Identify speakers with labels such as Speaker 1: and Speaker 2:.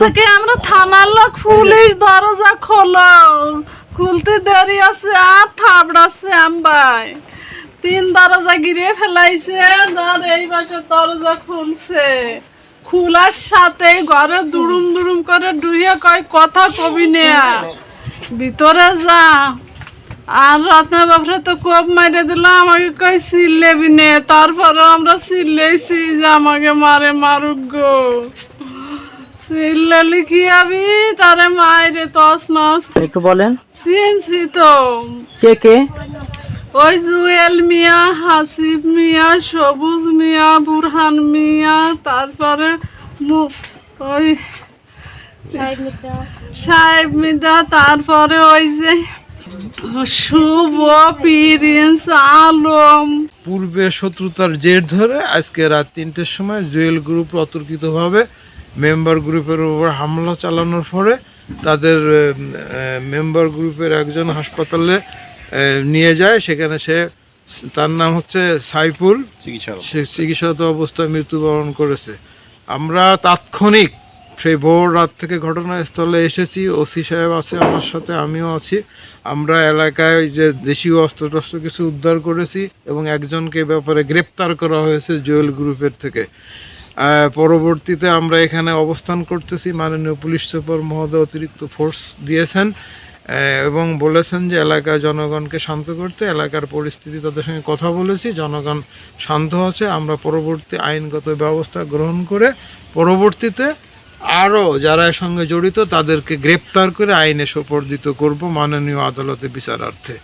Speaker 1: থেকে আমরা থানার লোক পুলিশ দরজা খোলো খুলতে দেরি আছে আর থাবড়াচ্ছে আমবাই 3 দরজা গিরে ফেলাইছে আর এই পাশে দরজা খুলছে খোলার সাথে ঘরে দুরুম দুরুম করে ডুইয়া কয় কথা কবি নেয়া ভিতরে যা আর রাতের বাপরে তো কোপ মাইরে দিল আমাকে কই চিল্লেবি নে তারপরে আমরা চিল্লেছি যে আমাকে মারে মারুক গো চিল্লালি কি আমি তারে মাইরে তস নস
Speaker 2: একটু বলেন
Speaker 1: চিনছি তো
Speaker 2: কে কে
Speaker 1: ওই জুয়েল মিয়া হাসিব মিয়া সবুজ মিয়া বুরহান মিয়া তারপরে ওই সাহেব মিদা তারপরে ওই যে শুভ প্রিন্স আলম
Speaker 3: পূর্বে শত্রুতার জের ধরে আজকে রাত 3টের সময় জুয়েল গ্রুপ অতর্কিতভাবে মেম্বার গ্রুপের উপর হামলা চালানোর পরে তাদের মেম্বার গ্রুপের একজন হাসপাতালে নিয়ে যায়। সেখানে তার নাম হচ্ছে সাইফুল, সে চিকিৎসারত অবস্থায় মৃত্যুবরণ করেছে। আমরা তাৎক্ষণিক সেই ভোর রাত থেকে ঘটনাস্থলে এসেছি। ওসি সাহেব আছে আমার সাথে, আমিও আছি। আমরা এলাকায় যে দেশীয় অস্ত্রশস্ত্র কিছু উদ্ধার করেছি এবং একজনকে ব্যাপারে গ্রেপ্তার করা হয়েছে জুয়েল গ্রুপের থেকে। পরবর্তীতে আমরা এখানে অবস্থান করতেছি। মাননীয় পুলিশ সুপার মহোদয় অতিরিক্ত ফোর্স দিয়েছেন এবং বলেছেন যে এলাকার জনগণকে শান্ত করতে। এলাকার পরিস্থিতি তাদের সঙ্গে কথা বলেছি, জনগণ শান্ত আছে। আমরা পরবর্তী আইনগত ব্যবস্থা গ্রহণ করে পরবর্তীতে আরও যারা এর সঙ্গে জড়িত তাদেরকে গ্রেপ্তার করে আইনে সোপর্দিত করব মাননীয় আদালতে বিচারার্থে।